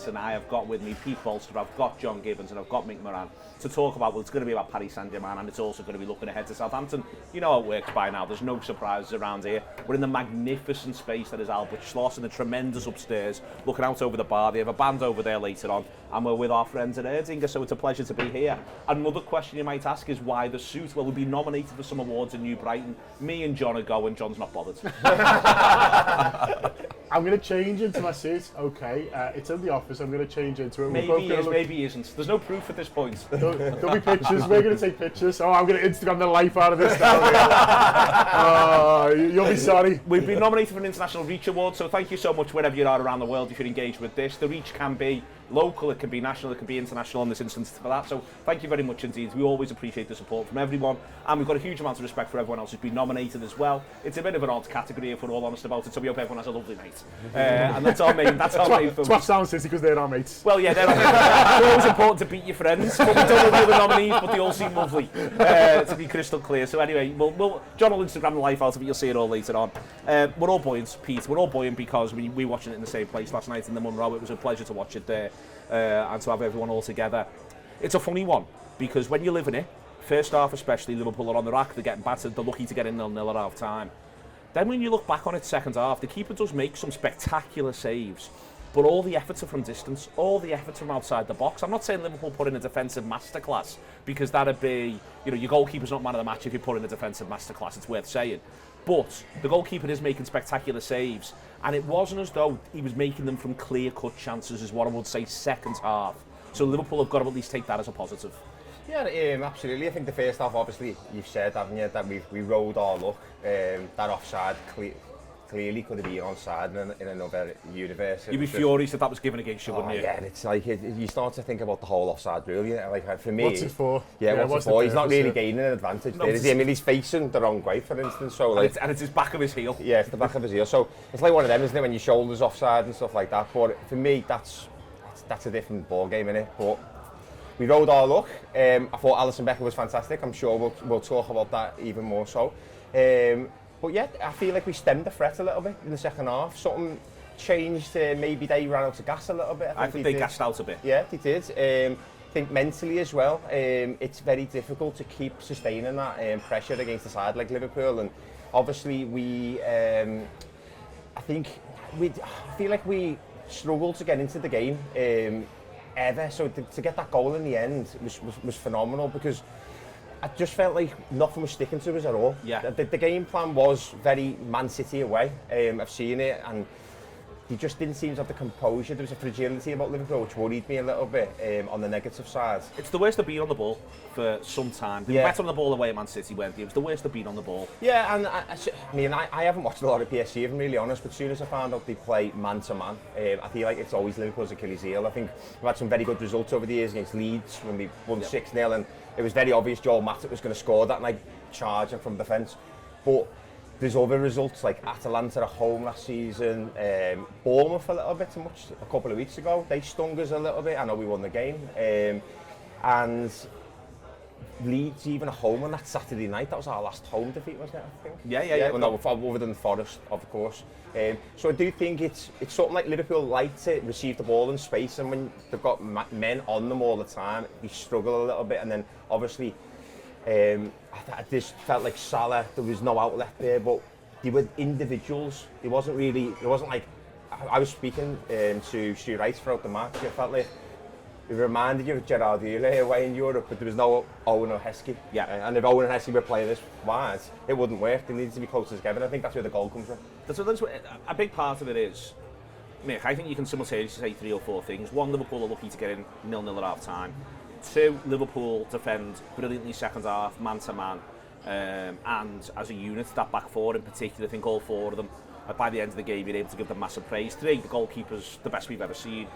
listen, I have got with me Pete Bolster, I've got John Gibbons, and I've got Mick Moran to talk about, well, it's going to be about Paris Saint-Germain, and it's also going to be looking ahead to Southampton. You know how it works by now, there's no surprises around here. We're in the magnificent space that is Albert Schloss, and the tremendous upstairs, looking out over the bar. They have a band over there later on, and we're with our friends at Erdinger, so it's a pleasure to be here. Another question you might ask is why the suit? Well, we'll be nominated for some awards in New Brighton. Me and John are going, John's not bothered. I'm going to change into my suit, okay. It's in the office, I'm going to change into it. Maybe he is, maybe he isn't. There's no proof at this point. There'll be pictures, we're going to take pictures. Oh, I'm going to Instagram the life out of this now. You'll be sorry. We've been nominated for an International Reach Award, so thank you so much wherever you are around the world if you're engaged with this. The reach can be local, it can be national, it can be international in this instance for that. So thank you very much indeed. We always appreciate the support from everyone, and we've got a huge amount of respect for everyone else who's been nominated as well. It's a bit of an odd category if we're all honest about it, so we hope everyone has a lovely night. And that's our main focus. Twat Sound City because they're our mates. Well, yeah, they're our mates. It's always important to beat your friends, but we don't know the other nominees, but they all seem lovely, to be crystal clear. So anyway, John will Instagram the life out of it, you'll see it all later on. We're all buoyant, Pete, we're all buoyant because we were watching it in the same place last night in the Monroe. It was a pleasure to watch it there. And to have everyone all together. It's a funny one, because when you live in it, first half especially, Liverpool are on the rack, they're getting battered, they're lucky to get in 0-0 at half time. Then when you look back on it second half, the keeper does make some spectacular saves, but all the efforts are from distance, all the efforts from outside the box. I'm not saying Liverpool put in a defensive masterclass, because that'd be, you know, your goalkeeper's not man of the match if you put in a defensive masterclass, it's worth saying. But the goalkeeper is making spectacular saves, and it wasn't as though he was making them from clear-cut chances, is what I would say second half. So Liverpool have got to at least take that as a positive. Yeah, absolutely. I think the first half, obviously, you've said, haven't you, that we rode our luck. That offside clearly could have been onside in another universe. You'd be furious if that was given against you, wouldn't you? Yeah, and it's like, you start to think about the whole offside rule. Like, for me... What's it for? Yeah, what's it for? He's not really gaining an advantage there, is he? I mean, he's facing the wrong way, for instance. So, like, and it's his back of his heel. Yeah, it's the back of his heel. So it's like one of them, isn't it, when your shoulder's offside and stuff like that. But for me, that's a different ball game, innit? But we rode our luck. I thought Alisson Becker was fantastic. I'm sure we'll talk about that even more so. But yeah, I feel like we stemmed the threat a little bit in the second half. Something changed. Maybe they ran out of gas a little bit. I think they gassed out a bit. Yeah, they did. I think mentally as well, it's very difficult to keep sustaining that pressure against a side like Liverpool. And obviously I feel like we struggled to get into the game ever. So to get that goal in the end was phenomenal, because I just felt like nothing was sticking to us at all. Yeah. The game plan was very Man City away. I've seen it, and they just didn't seem to have the composure. There was a fragility about Liverpool which worried me a little bit on the negative side. It's the worst they've been on the ball for some time. They were better on the ball away at Man City, weren't they? It was the worst they've been on the ball. Yeah, and I haven't watched a lot of PSG, if I'm really honest, but as soon as I found out they play man-to-man, I feel like it's always Liverpool's Achilles heel. I think we've had some very good results over the years against Leeds when we won 6-0, and it was very obvious Joel Matip was going to score that, like, charging from defence. But there's other results, like Atalanta at home last season, Bournemouth a little bit too much a couple of weeks ago. They stung us a little bit. I know we won the game. And Leeds even at home on that Saturday night, that was our last home defeat, wasn't it, I think? Yeah. Well, no, other than Forest, of course. So I do think it's something like Liverpool like to receive the ball in space, and when they've got men on them all the time, they struggle a little bit. And then obviously I just felt like Salah, there was no outlet there, but they were individuals. It wasn't like, I was speaking to Stu Rice throughout the match. I felt like it reminded you of Gerard Houllier away in Europe, but there was no Owen or Heskey. Yeah. And if Owen and Heskey were playing this wide, it wouldn't work. They needed to be closer together, and I think that's where the goal comes from. That's a big part of it is, Mick, I think you can simultaneously say 3 or 4 things. One, Liverpool are lucky to get in 0-0 at half time. 2, Liverpool defend brilliantly second half, man-to-man, and as a unit, that back four in particular, I think all 4 of them, by the end of the game, you're able to give them massive praise. 3, the goalkeeper's the best we've ever seen.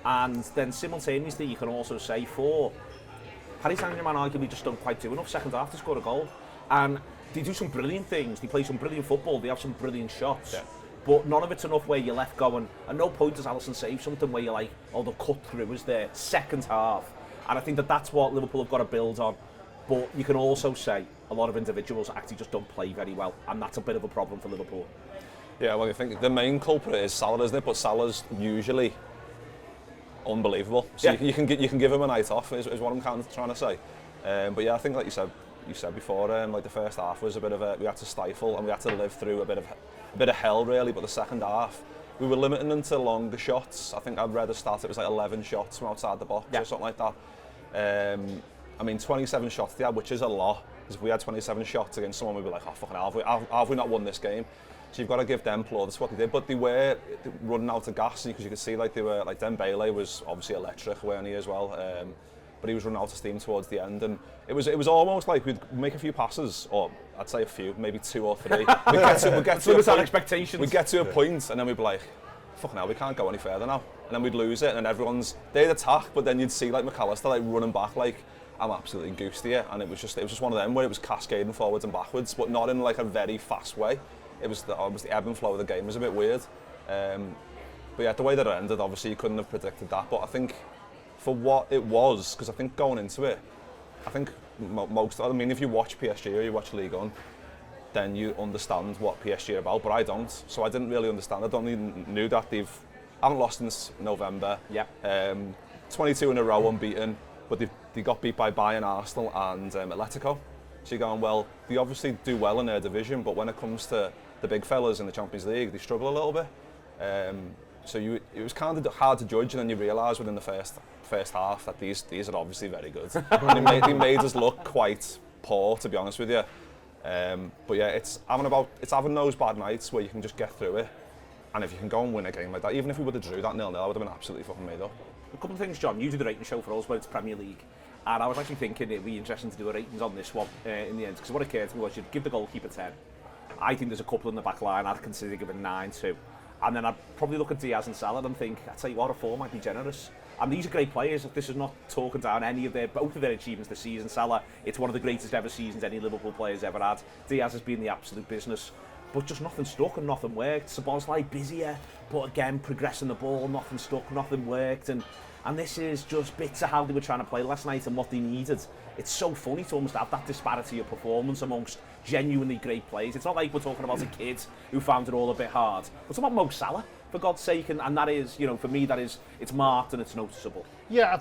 And then simultaneously, you can also say 4, Paris Saint-Germain arguably just don't quite do enough second half to score a goal. And they do some brilliant things, they play some brilliant football, they have some brilliant shots. Yeah. But none of it's enough where you're left going, at no point does Alisson save something where you're like, oh, the cut through is there, second half. And I think that's what Liverpool have got to build on. But you can also say a lot of individuals actually just don't play very well, and that's a bit of a problem for Liverpool. Yeah, well, I think the main culprit is Salah, isn't it? But Salah's usually unbelievable. So Yeah. you can give him a night off is what I'm kind of trying to say. But yeah, I think like you said before, like the first half was a bit of we had to stifle and we had to live through a bit of hell really. But the second half, we were limiting them to longer shots. I think I'd read a stat, it was like 11 shots from outside the box or something like that. I mean, 27 shots they had, which is a lot. Because if we had 27 shots against someone, we'd be like, oh fucking hell, have we not won this game? So you've got to give them plaudits what they did. But they were running out of gas because you could see like they were like Dembele was obviously electric, weren't he as well? But he was running out of steam towards the end, and it was almost like we'd make a few passes, or I'd say a few, maybe 2 or 3. We'd get to expectations. We'd get to a point, and then we'd be like, fucking hell, we can't go any further now. And then we'd lose it, and then they'd attack, but then you'd see like McAllister like running back like, I'm absolutely goosed here, and it was just one of them where it was cascading forwards and backwards, but not in like a very fast way. It was the ebb and flow of the game was a bit weird. But yeah, the way that it ended, obviously you couldn't have predicted that, but I think for what it was, because I think going into it, I think if you watch PSG or you watch Ligue 1, then you understand what PSG are about, but I don't. So I didn't really understand. I don't even knew that haven't lost since November. Yeah. 22 in a row unbeaten, but they got beat by Bayern, Arsenal and Atletico. So you're going, well, they obviously do well in their division, but when it comes to the big fellas in the Champions League, they struggle a little bit. So it was kind of hard to judge, and then you realise within the first half that these are obviously very good. And they made us look quite poor, to be honest with you. But yeah, it's having those bad nights where you can just get through it, and if you can go and win a game like that, even if we would have drew that 0-0, I would have been absolutely fucking made up. A couple of things, John. You do the rating show for us, but it's Premier League. And I was actually thinking it'd be interesting to do a ratings on this one in the end, because what occurred to me was you'd give the goalkeeper 10. I think there's a couple in the back line I'd consider giving 9 to. And then I'd probably look at Diaz and Salah and think, I'd tell you what, a 4 might be generous. And these are great players. This is not talking down both of their achievements this season. Salah, it's one of the greatest ever seasons any Liverpool player's ever had. Diaz has been the absolute business. But just nothing stuck and nothing worked. Szoboszlai busier, but again, progressing the ball, nothing stuck, nothing worked. And this is just bits of how they were trying to play last night and what they needed. It's so funny to almost have that disparity of performance amongst genuinely great players. It's not like we're talking about a kid who found it all a bit hard. We're talking about Mo Salah, for God's sake, and that is, for me, it's marked and it's noticeable. Yeah,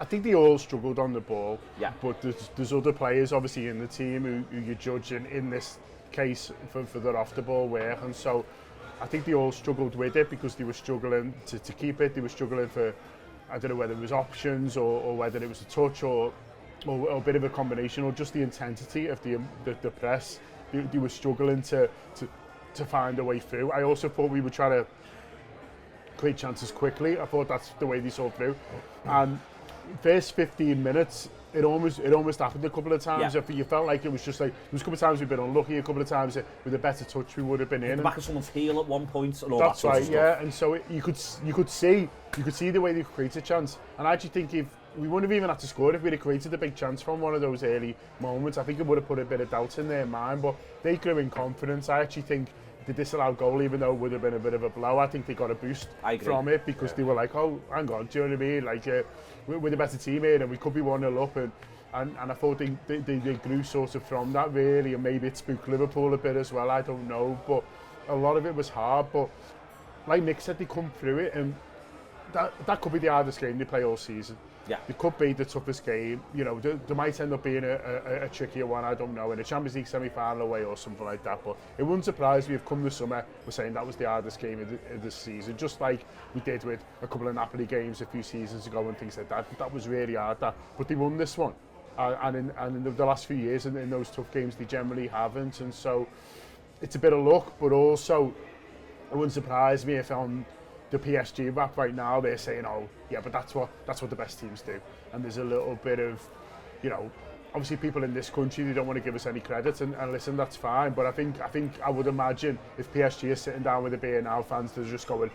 I think they all struggled on the ball. Yeah. But there's other players, obviously, in the team who you're judging in this case for their off-the-ball work. And so I think they all struggled with it because they were struggling to keep it. They were struggling for, I don't know whether it was options or whether it was a touch or a bit of a combination, or just the intensity of the press. They were struggling to find a way through. I also thought we were trying to create chances quickly. I thought that's the way they saw through. And first 15 minutes, it almost happened a couple of times. Yeah. You felt like it was just like, there was a couple of times we've been unlucky, a couple of times with a better touch we would have been in. The back of someone's heel at one point and all that's that sort right, of yeah. stuff. And so you could see the way they created a chance. And I actually think if we wouldn't have even had to score if we'd have created a big chance from one of those early moments, I think it would have put a bit of doubt in their mind. But they grew in confidence. I actually think the disallowed goal, even though it would have been a bit of a blow, I think they got a boost from it because they were like, oh, hang on, do you know what I mean? Like, we're the better team here and we could be 1-0 up. And I thought they grew sort of from that, really. And maybe it spooked Liverpool a bit as well, I don't know. But a lot of it was hard. But like Mick said, they come through it. And that could be the hardest game they play all season. Yeah. It could be the toughest game. There might end up being a trickier one, I don't know, in a Champions League semi-final away or something like that. But it wouldn't surprise me if come the summer we're saying that was the hardest game of the season, just like we did with a couple of Napoli games a few seasons ago and things like that. That was really hard. But they won this one. And in the last few years, in those tough games, they generally haven't. And so it's a bit of luck, but also it wouldn't surprise me if on the PSG Wrap right now they're saying, oh yeah, but that's what the best teams do. And there's a little bit of, obviously people in this country, they don't want to give us any credit, and listen, that's fine. But I would imagine if PSG is sitting down with the BNL fans, they're just going,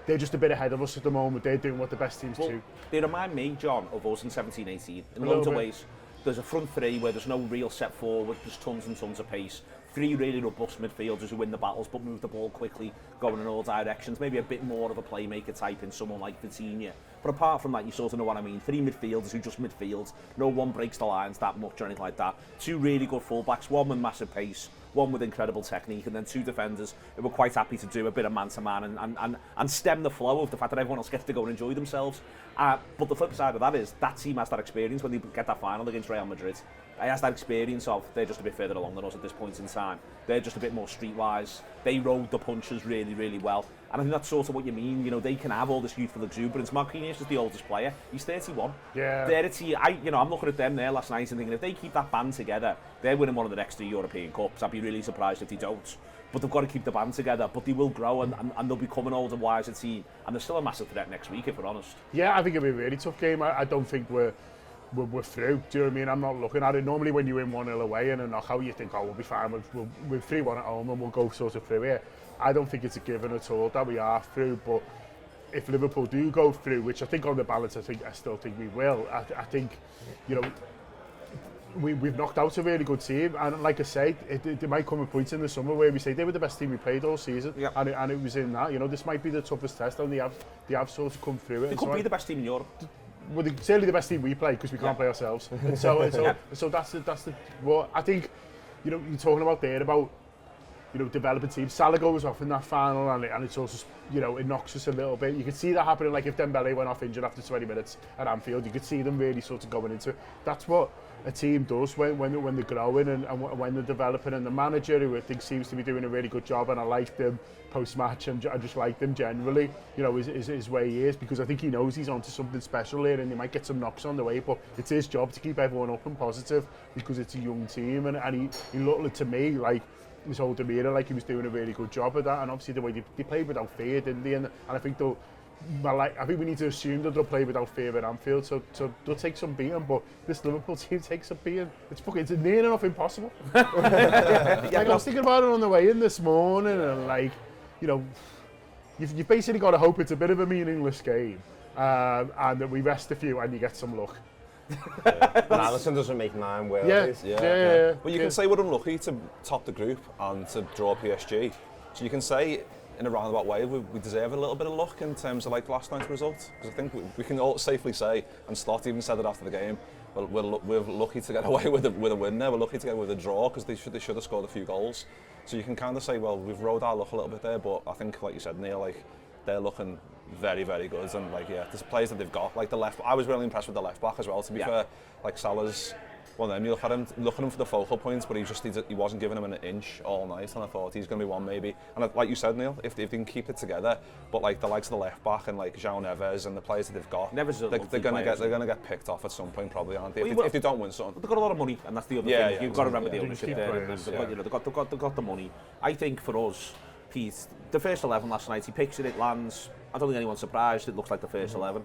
they're just a bit ahead of us at the moment. They're doing what the best teams do. They remind me, John, of us in 17-18 in loads of ways. There's a front three where there's no real set forward, there's tons and tons of pace. 3 really robust midfielders who win the battles but move the ball quickly, going in all directions. Maybe a bit more of a playmaker type in someone like Vitinha. But apart from that, you sort of know what I mean. 3 midfielders who just midfield. No one breaks the lines that much or anything like that. 2 really good fullbacks, one with massive pace, one with incredible technique, and then two defenders who were quite happy to do a bit of man-to-man and stem the flow of the fact that everyone else gets to go and enjoy themselves. But the flip side of that is that team has that experience when they get that final against Real Madrid. It has that experience of they're just a bit further along than us at this point in time. They're just a bit more streetwise. They rode the punches really, really well. And I think that's sort of what you mean. You know, they can have all this youthful exuberance. Marquinhos is the oldest player. He's 31. Yeah. They're a team. I'm looking at them there last night and thinking if they keep that band together, they're winning one of the next 3 European Cups. I'd be really surprised if they don't. But they've got to keep the band together. But they will grow and they'll become an older, wiser team. And they're still a massive threat next week, if we're honest. Yeah, I think it'll be a really tough game. I don't think we're through. Do you know what I mean? I'm not looking at it. Normally when you win 1-0 away in a knockout, you think, oh, we'll be fine. We're 3-1 at home and we'll go sort of through here. I don't think it's a given at all that we are through. But if Liverpool do go through, which I think on the balance, I still think we will. I think, you know, we've knocked out a really good team. And like I say, there might come a point in the summer where we say they were the best team we played all season. Yeah. And it was in that. You know, this might be the toughest test, and they have sort of come through it. They could be the best team in Europe. Well, they're certainly the best team we play because we can't play ourselves. So that's the. Well, I think, you know, you're talking about there about, you know, developing teams. Salah goes off in that final, and it's also, you know, it knocks us a little bit. You could see that happening. Like if Dembele went off injured after 20 minutes at Anfield, you could see them really sort of going into it. That's what a team does when they're growing and when they're developing. And the manager, who I think seems to be doing a really good job, and I like them post-match, and I just like them generally, you know, is where he is, because I think he knows he's onto something special here, and he might get some knocks on the way, but it's his job to keep everyone up and positive because it's a young team, and he looked to me like his whole demeanour, like he was doing a really good job of that, and obviously the way they played without fear, didn't they? And I think I think we need to assume that they'll play without fear at Anfield, so they'll take some beating, but this Liverpool team takes a beating. It's near enough impossible. Like, I was thinking about it on the way in this morning, and like, you know, you've basically got to hope it's a bit of a meaningless game, and that we rest a few and you get some luck. But Alisson doesn't make 9 well. Yeah. But you can say we're unlucky to top the group and to draw PSG. So you can say, in a roundabout way, we deserve a little bit of luck in terms of like last night's result. Because I think we can all safely say, and Slot even said it after the game, well, we're lucky to get away with a win there. We're lucky to get away with a draw because they should have scored a few goals. So you can kind of say, well, we've rode our luck a little bit there, but I think, like you said, Neil, like they're looking very, very good, and like the players that they've got, like the left. I was really impressed with the left back as well. To be fair, like Salah's one of them. You look at him for the focal points, but he wasn't giving him an inch all night, and I thought he's going to be one maybe. And like you said, Neil, if they can keep it together, but like the likes of the left back and like João Neves and the players that they've got, they're going to get picked off at some point probably, aren't they? If they don't win something. But they've got a lot of money, and that's the other thing. Yeah, You've got to remember the ownership there. They've got the money. I think for us, Pete, the first 11 last night, he picks it lands. I don't think anyone's surprised. It looks like the first 11.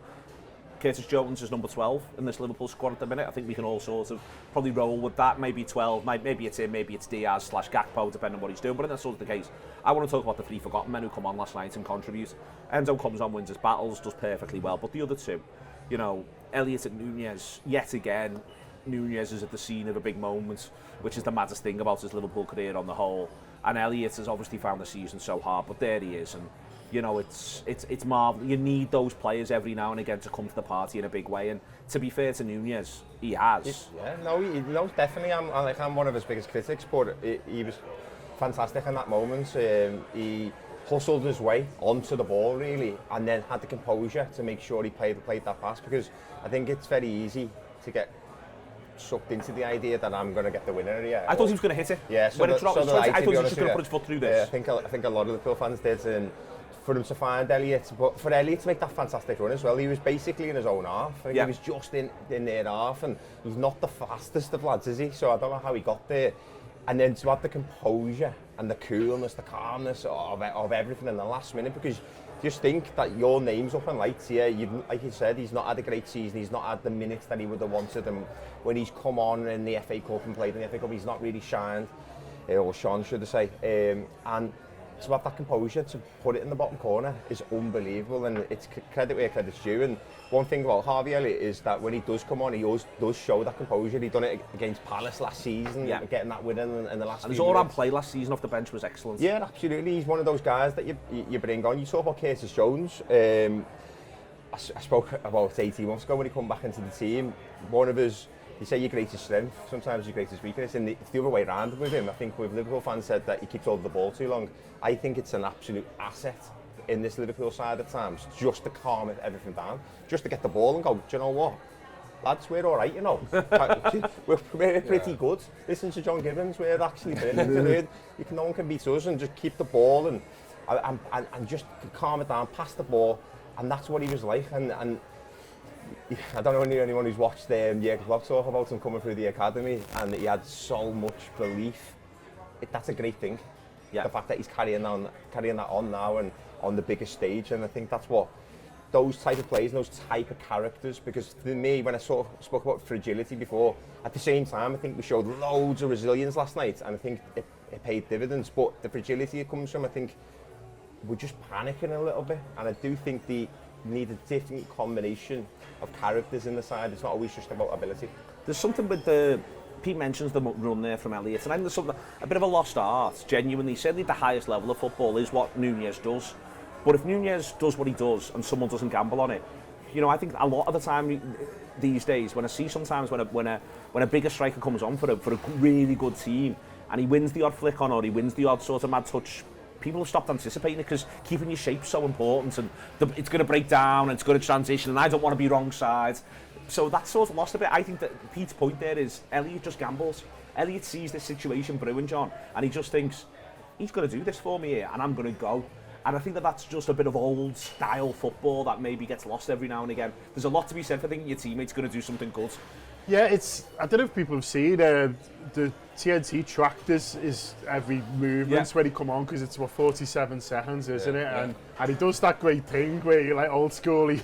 Curtis Jones is number 12 in this Liverpool squad at the minute. I think we can all sort of probably roll with that. Maybe 12, maybe it's him, maybe it's Diaz/Gakpo, depending on what he's doing. But if that's sort of the case, I want to talk about the 3 forgotten men who come on last night and contribute. Enzo comes on, wins his battles, does perfectly well. But the other two, you know, Elliott and Nunez, yet again, Nunez is at the scene of a big moment, which is the maddest thing about his Liverpool career on the whole. And Elliott has obviously found the season so hard, but there he is. And you know, it's marvellous. You need those players every now and again to come to the party in a big way. And to be fair to Nunez, he has. No, definitely. I'm one of his biggest critics, but he was fantastic in that moment. He hustled his way onto the ball really, and then had the composure to make sure he played that pass, because I think it's very easy to get sucked into the idea that I'm going to get the winner here. I thought he was going to hit it. Yeah, I thought he was just going to put his foot through this. I think a lot of Liverpool fans did, and for him to find Elliott, but for Elliott to make that fantastic run as well, he was basically in his own half. He was just in their half, and he's not the fastest of lads, is he? So I don't know how he got there. And then to have the composure and the coolness, the calmness of everything in the last minute, because just think that your name's up in lights here. Like you said, he's not had a great season. He's not had the minutes that he would have wanted. And when he's come on in the FA Cup and played in the FA Cup, he's not really shined, or shone, should I say. And to have that composure to put it in the bottom corner is unbelievable, and it's credit where credit's due. And one thing about Harvey Elliott is that when he does come on, he always does show that composure. He done it against Palace last season, getting that win in the last. And his all-round play last season off the bench was excellent. Yeah, absolutely. He's one of those guys that you bring on. You talk about Curtis Jones. I spoke about 18 months ago when he come back into the team. One of his you say your greatest strength, sometimes your greatest weakness, and it's the other way around with him. I think with Liverpool fans said that he keeps hold of the ball too long. I think it's an absolute asset in this Liverpool side at times, just to calm everything down, just to get the ball and go, do you know what? Lads, we're all right, you know. we're pretty good. Listen to John Gibbons, we're actually brilliant. No one can beat us, and just keep the ball and just calm it down, pass the ball, and that's what he was like. And I don't know anyone who's watched Jürgen Klopp talk about him coming through the academy, and he had so much belief. That's a great thing. Yeah. The fact that he's carrying that on now and on the biggest stage, and I think that's what those type of players, those type of characters, because for me, when I sort of spoke about fragility before, at the same time, I think we showed loads of resilience last night, and I think it paid dividends, but the fragility it comes from, I think, we're just panicking a little bit, and I do think they need a different combination of characters in the side. It's not always just about ability. There's something with Pete mentions the run there from Elliott, and I think there's something, a bit of a lost art, genuinely. Certainly the highest level of football is what Nunez does. But if Nunez does what he does and someone doesn't gamble on it, you know, I think a lot of the time these days, when I see sometimes when a bigger striker comes on for a really good team and he wins the odd flick on or he wins the odd sort of mad touch, people have stopped anticipating it because keeping your shape's so important, and it's going to break down and it's going to transition, and I don't want to be wrong side. So that's sort of lost a bit. I think that Pete's point there is Elliott just gambles. Elliott sees this situation brewing, John, and he just thinks, he's going to do this for me here and I'm going to go. And I think that that's just a bit of old style football that maybe gets lost every now and again. There's a lot to be said for thinking your teammate's going to do something good. Yeah, I don't know if people have seen the TNT tracked is every movement when he come on, because it's 47 seconds, isn't it? Yeah. And he does that great thing where he, like old school, he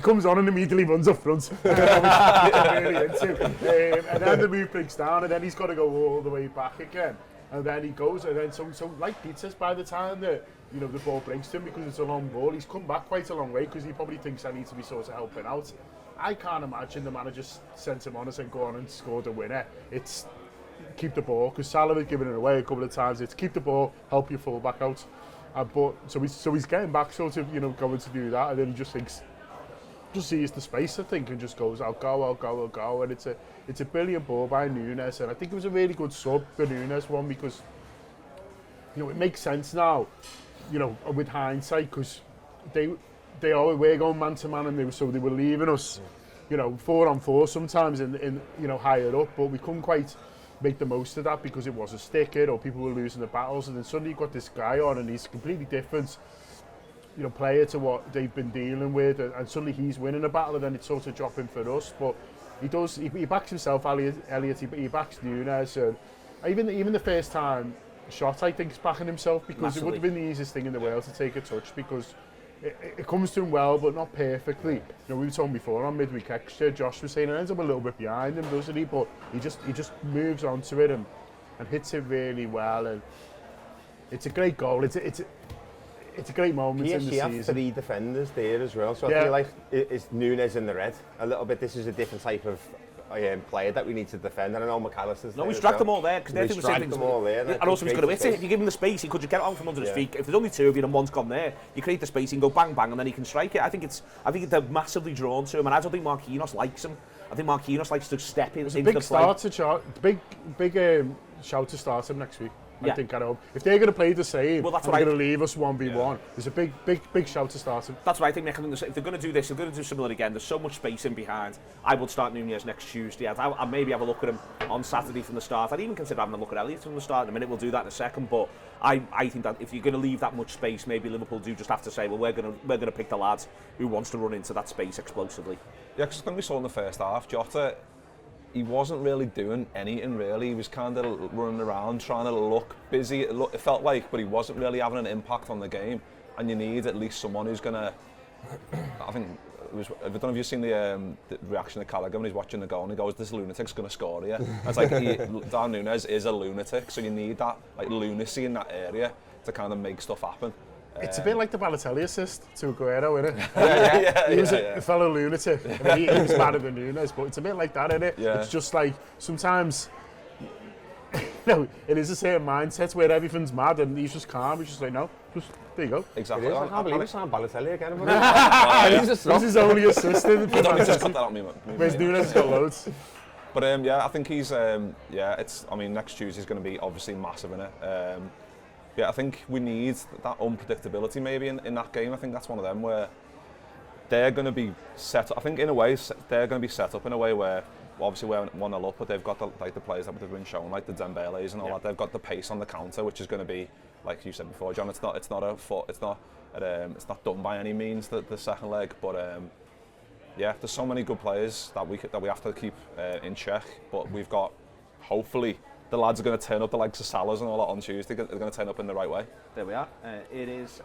comes on and immediately runs up front. Really into. And then the move breaks down, and then he's got to go all the way back again. And then he goes, and then so like Pete says, by the time the ball breaks to him, because it's a long ball, he's come back quite a long way, because he probably thinks I need to be sort of helping out. I can't imagine the manager sent him on and said, go on and score the winner. It's keep the ball, because Salah had given it away a couple of times. It's keep the ball, help your full back out. But so he's getting back sort of, going to do that, and then he just thinks, just sees the space, I think, and just goes, I'll go, and it's a brilliant ball by Nunez, and I think it was a really good sub, the Nunez one, because it makes sense now, with hindsight, because we're going man to man, and they were leaving us, 4-on-4 sometimes in higher up, but we couldn't quite make the most of that because it was a sticker or people were losing the battles, and then suddenly you've got this guy on and he's completely different player to what they've been dealing with, and suddenly he's winning a battle, and then it's sort of dropping for us. But he backs himself, Elliott, he backs Nunez, and even the first time shot, I think, is backing himself, because Massively. It would have been the easiest thing in the world to take a touch, because it comes to him well, but not perfectly. We were talking before on midweek extra, Josh was saying it ends up a little bit behind him, doesn't he? But he just moves onto it and hits it really well, and it's a great goal. It's a great moment in the season. PSG have 3 defenders there as well, so I feel like it's Nunez in the red a little bit. This is a different type of player that we need to defend. And I know McAllister's No, he's dragged them all there, because they're doing the same things. And also he's going to hit it. If you give him the space, he could just get it out from under his feet. If there's only 2 of you and one's gone there, you create the space, he can go bang bang, and then he can strike it. I think they're massively drawn to him, and I don't think Marquinhos likes him. I think Marquinhos likes to step in into the play. Big shout to start him next week. I think, if they're going to play the same, they're going to leave us 1v1. There's a big shout to start him. That's what I think, Mick. If they're going to do this, they're going to do similar again. There's so much space in behind. I would start Nunez next Tuesday. I'd maybe have a look at him on Saturday from the start. I'd even consider having a look at Elliott from the start. In a minute, we'll do that in a second. But I think that if you're going to leave that much space, maybe Liverpool do just have to say, well, we're going to pick the lad who wants to run into that space explosively. Yeah, because I think we saw in the first half, Jota, he wasn't really doing anything, really. He was kind of running around, trying to look busy. It felt like, but he wasn't really having an impact on the game. And you need at least someone who's going to... I think I don't know if you've seen the reaction of Callaghan when he's watching the goal and he goes, this lunatic's going to score here. And it's like, Dan Nunez is a lunatic, so you need that lunacy in that area to kind of make stuff happen. It's a bit like the Balotelli assist to Aguero, isn't it? He was a fellow lunatic. I mean, he was madder than Nunez, but it's a bit like that, isn't it? Yeah. It's just like, sometimes, it is a certain mindset where everything's mad and he's just calm. He's just like, no, just, there you go. Exactly. I can't believe it's on Balotelli again. He's his only assistant. I don't need to cut that on me, man. Whereas Nunez has got loads. But yeah, I think he's I mean, next Tuesday's going to be obviously massive in it. Yeah, I think we need that unpredictability maybe in that game. I think that's one of them where they're going to be set up. I think in a way they're going to be set up in a way where obviously we're 1-0 up, but they've got the players that they've been shown, like the Dembeles and all that. They've got the pace on the counter, which is going to be, like you said before, John. It's not done by any means the second leg, but yeah, there's so many good players that we have to keep in check. But we've got, hopefully, the lads are going to turn up, the likes of Salahs and all that on Tuesday. They're going to turn up in the right way. There we are. It is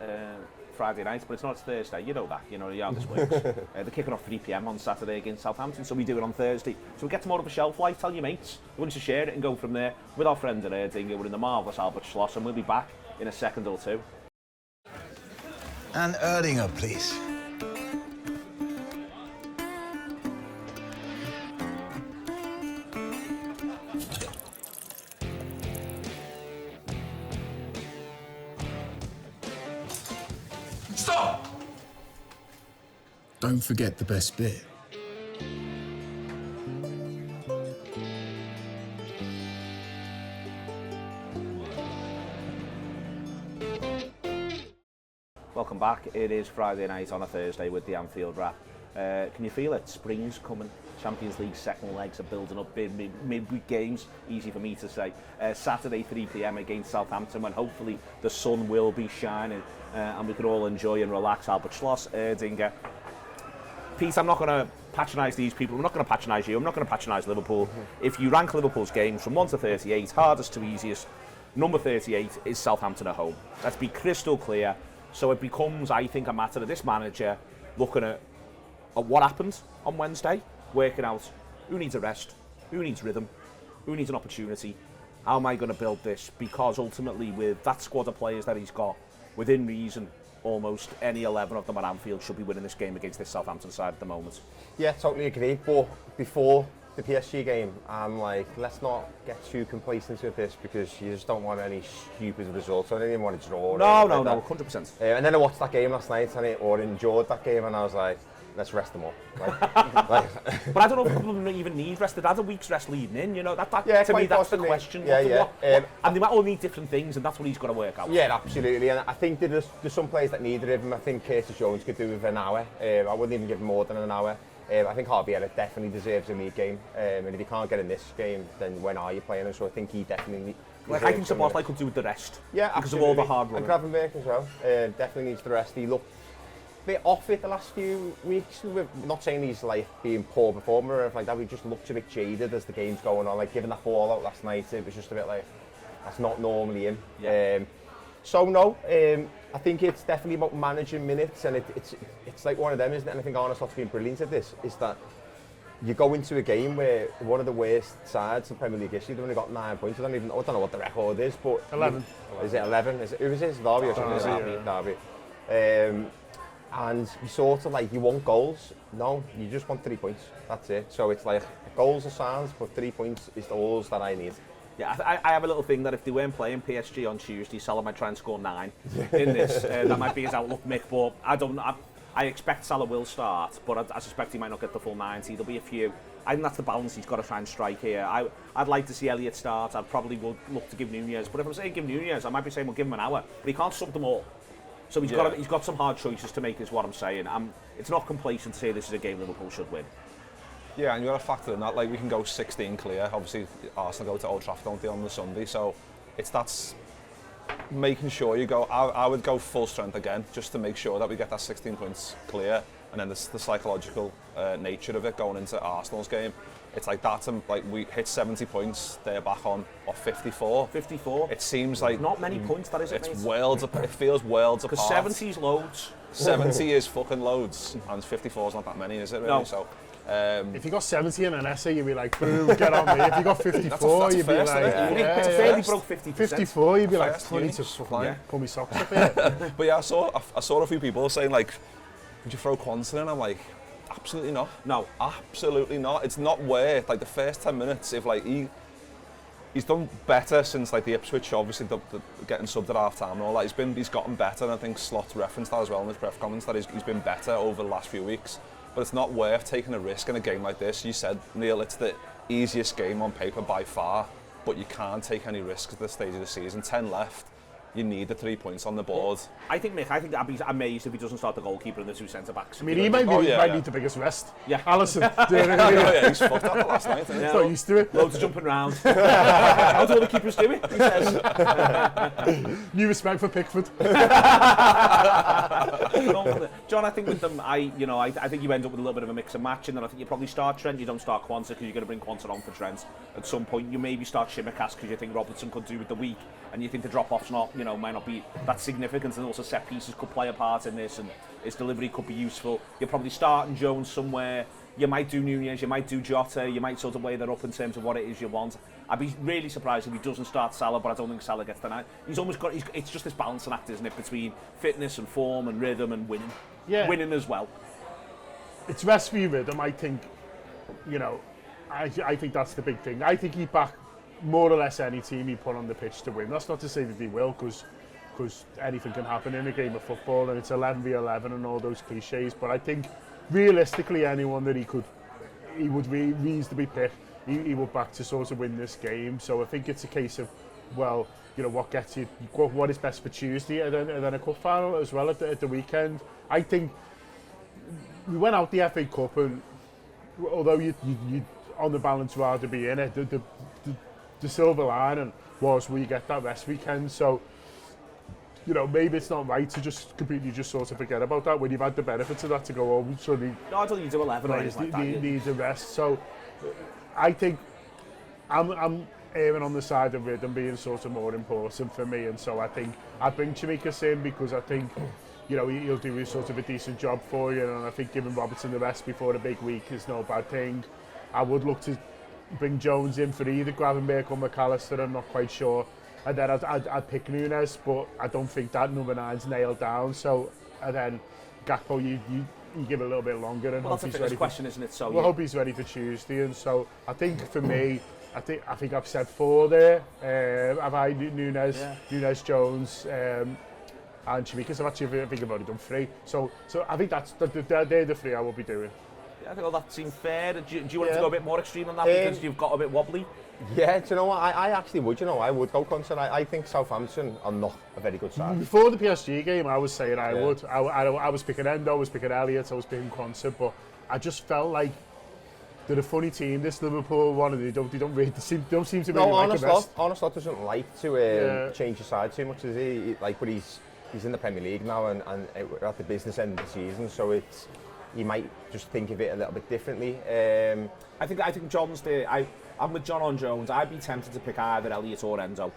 Friday night, but it's not Thursday. You know that. You know how this works. They're kicking off 3 p.m. on Saturday against Southampton, so we do it on Thursday. So we get more of a shelf life. Tell your mates. We want to share it and go from there with our friends at Erdinger. We're in the marvellous Albert Schloss, and we'll be back in a second or two. And Erdinger, please. Stop! Don't forget the best bit. Welcome back. It is Friday night on a Thursday with the Anfield Wrap. Can you feel it? Spring's coming. Champions League second legs are building up. Midweek games, easy for me to say. Saturday 3 p.m. against Southampton, when hopefully the sun will be shining and we can all enjoy and relax. Albert Schloss, Erdinger. Pete, I'm not going to patronise these people. I'm not going to patronise you. I'm not going to patronise Liverpool. If you rank Liverpool's games from 1 to 38, hardest to easiest, number 38 is Southampton at home. Let's be crystal clear. So it becomes, I think, a matter of this manager looking at what happened on Wednesday, working out who needs a rest, who needs rhythm, who needs an opportunity, how am I going to build this? Because ultimately, with that squad of players that he's got, within reason, almost any 11 of them at Anfield should be winning this game against this Southampton side at the moment. Yeah, totally agree. But before the PSG game, I'm like, let's not get too complacent with this, because you just don't want any stupid results. I didn't even want to draw. No, 100%. And then I watched that game last night or enjoyed that game, and I was like, let's rest them all. But I don't know if people even need rest. They've had a week's rest leading in, you know. Yeah, to me, that's the question. And they might all need different things, and that's what he's got to work out. Yeah, absolutely. And I think there's some players that need rhythm. I think Curtis Jones could do with an hour. I wouldn't even give him more than an hour. I think Harvey Elliott definitely deserves a league game. And if he can't get in this game, then when are you playing him? So I think he definitely... I think Sabozlai could do with the rest. Yeah, because of all the hard work. And Gravenberch as well. Definitely needs the rest. He looked a bit off it the last few weeks. We're not saying he's like being poor performer or anything like that. We just looked a bit jaded as the game's going on. Like giving that ball out last night, it was just a bit like, that's not normally him. Yeah. I think it's definitely about managing minutes, and it's like one of them, isn't it? And I think Arne Slot's been brilliant at this, is that you go into a game where one of the worst sides in Premier League history, they've only got 9 points. I don't know what the record is, but 11. Is it 11? Who is it? Derby or something? Derby. And you sort of like, you want goals. No, you just want 3 points. That's it. So it's like, goals are sounds, but 3 points is all that I need. Yeah, I have a little thing that if they weren't playing PSG on Tuesday, Salah might try and score 9 in this. That might be his outlook, Mick, but I expect Salah will start, but I suspect he might not get the full 90. There'll be a few. I think that's the balance he's got to try and strike here. I'd like to see Elliott start. I'd probably would look to give Nunez, but if I'm saying give Nunez, I might be saying we'll give him an hour, but he can't sub them all. So he's got some hard choices to make, is what I'm saying. It's not complacent to say this is a game Liverpool should win. Yeah, and you've got to factor in that, like, we can go 16 clear. Obviously, Arsenal go to Old Trafford, don't they, on the Sunday, so that's making sure you go. I would go full strength again, just to make sure that we get that 16 points clear, and then the psychological nature of it going into Arsenal's game. It's like that, and like we hit 70 points, they're back on 54. 54. It seems like not many points, that is it, It's mate? worlds. It feels worlds apart. Because 70's loads. 70 is fucking loads, and 54 is not that many, is it? Really? No. So. If you got 70 in an essay, you'd be like, boom, get on me. If you got 54, that's you'd be first, like, It's fairly broke 50%. 54, you'd be like, First, I need to fucking pull my socks up here. But yeah, I saw a few people saying, like, would you throw Quanston in? I'm like, absolutely not. No. Absolutely not. It's not worth, like, the first 10 minutes, if, like, he's done better since, like, the Ipswich, obviously, the getting subbed at half-time and all that. He's gotten better, and I think Slot referenced that as well in his press comments, that he's been better over the last few weeks. But it's not worth taking a risk in a game like this. You said, Neil, it's the easiest game on paper by far, but you can't take any risks at this stage of the season. 10 left. You need the 3 points on the board. I think, Mick, I'd be amazed if he doesn't start the goalkeeper and the 2 centre-backs. I mean, he might need the biggest rest. Yeah. Alisson. Yeah, he's fucked up last night. He's not used to it. Loads of jumping round. How do all the keepers do it? He says. New respect for Pickford. John, I think with them, I think you end up with a little bit of a mix and match, and then I think you probably start Trent. You don't start Quansah because you're going to bring Quansah on for Trent. At some point, you maybe start Shimmercast because you think Robertson could do with the week, and you think the drop-off's not, might not be that significant, and also set pieces could play a part in this, and his delivery could be useful. You're probably starting Jones somewhere. You might do Nunez, you might do Jota, you might sort of weigh that up in terms of what it is you want. I'd be really surprised if he doesn't start Salah, but I don't think Salah gets the night. He's almost got, it's just this balancing act, isn't it, between fitness and form and rhythm and winning. Yeah. Winning as well. It's rest for your rhythm, I think, I think that's the big thing. I think he'd back more or less any team he put on the pitch to win. That's not to say that he will, because anything can happen in a game of football, and it's 11v11 and all those cliches. But I think realistically, anyone that he would reasonably pick, he would back to sort of win this game. So I think it's a case of, what gets you, what is best for Tuesday, and then a cup final as well at the weekend. I think we went out the FA Cup, and although you on the balance rather be in it, the silver lining was we get that rest weekend. So, maybe it's not right to just completely sort of forget about that when you've had the benefits of that to go home. So no, I don't think you do 11 or anything like that. Needs a rest. So, I think I'm erring on the side of rhythm being sort of more important for me, and so I think I bring Chimikas in because I think he'll do sort of a decent job for you, and I think giving Robertson the rest before a big week is no bad thing. I would look to bring Jones in for either Gravenberch or McAllister, I'm not quite sure. And then I'd pick Nunez, but I don't think that number 9's nailed down. So, and then Gakpo, you give it a little bit longer, and that's a fitness question, isn't it? So I hope he's ready for Tuesday. And so I think for me, I think I've said 4 there. I've had Nunez, Jones, and Chimikas. I think I've already done 3. So I think they're the 3 I will be doing. I think that seems fair. Do you want to go a bit more extreme on that because you've got a bit wobbly? Yeah, do you know what? I actually would. I would go Quansah. I think Southampton are not a very good side. Before the PSG game, I was saying I would. I was picking Endo, I was picking Elliott, I was picking Quansah, but I just felt like they're a funny team. This Liverpool one, and they don't seem to really like the best. Honest doesn't like to change his side too much, does he? But he's in the Premier League now, and we're at the business end of the season, so he might just think of it a little bit differently. I think John's there. I'm with John on Jones. I'd be tempted to pick either Elliott or Endo,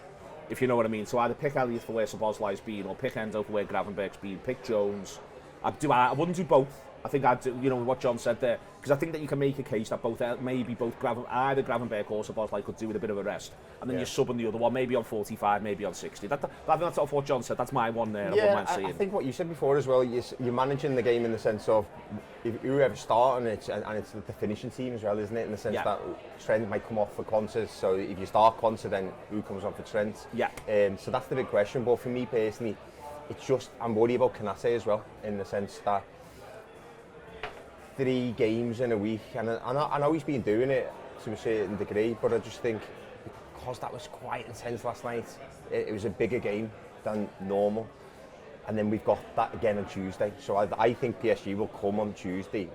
if you know what I mean. So either pick Elliott for where Szoboszlai's been, or pick Endo for where Gravenberch's been. Pick Jones. I wouldn't do both. I think I'd do, what John said there, because I think that you can make a case that either Gravenberch or Szoboszlai could do with a bit of a rest, and then you're subbing the other one, maybe on 45, maybe on 60. I think that's sort of what John said. That's my one there. I think what you said before as well, you're managing the game in the sense of if whoever starting it's the finishing team as well, isn't it? In the sense that Trent might come off for Quansah, so if you start Quansah, then who comes on for Trent? Yeah. So that's the big question. But for me personally, it's just I'm worried about Canate as well, in the sense that 3 games in a week, and I know he's been doing it to a certain degree, but I just think because that was quite intense last night, it was a bigger game than normal, and then we've got that again on Tuesday. So I think PSG will come on Tuesday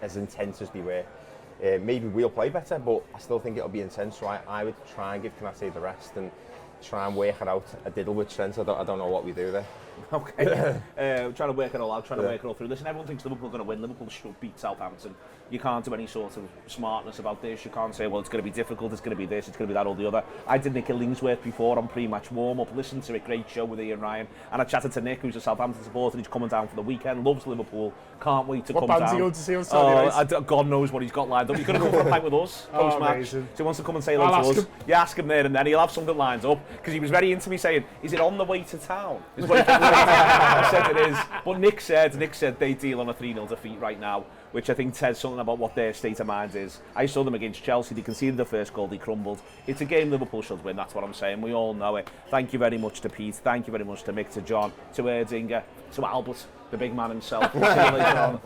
as intense as they were. Maybe we'll play better, but I still think it'll be intense. So I would try and give Canate the rest and try and work it out a diddle with Trent. I don't know what we do there. Okay, trying to work it all out, trying to work it all through. Listen, everyone thinks Liverpool are going to win. Liverpool should beat Southampton. You can't do any sort of smartness about this. You can't say, well, it's going to be difficult, it's going to be this, it's going to be that or the other. I did Nick Illingsworth before on pre-match warm-up, listened to a great show with Ian Ryan, and I chatted to Nick, who's a Southampton supporter, he's coming down for the weekend, loves Liverpool, can't wait to come down. What band's he going to see on Saturday? God knows what he's got lined up. He's going to come for a pint with us, post-match. So he wants to come and say hello to us. You ask him there and then, he'll have something lined up, because he was very into me saying, is it on the way to town? Is what he I said it is. But Nick said they deal on a 3-0 defeat right now, which I think says something about what their state of mind is. I saw them against Chelsea, they conceded the first goal, they crumbled. It's a game Liverpool should win, that's what I'm saying, we all know it. Thank you very much to Pete, thank you very much to Mick, to John, to Erdinger, to Albert, the big man himself. See you later on.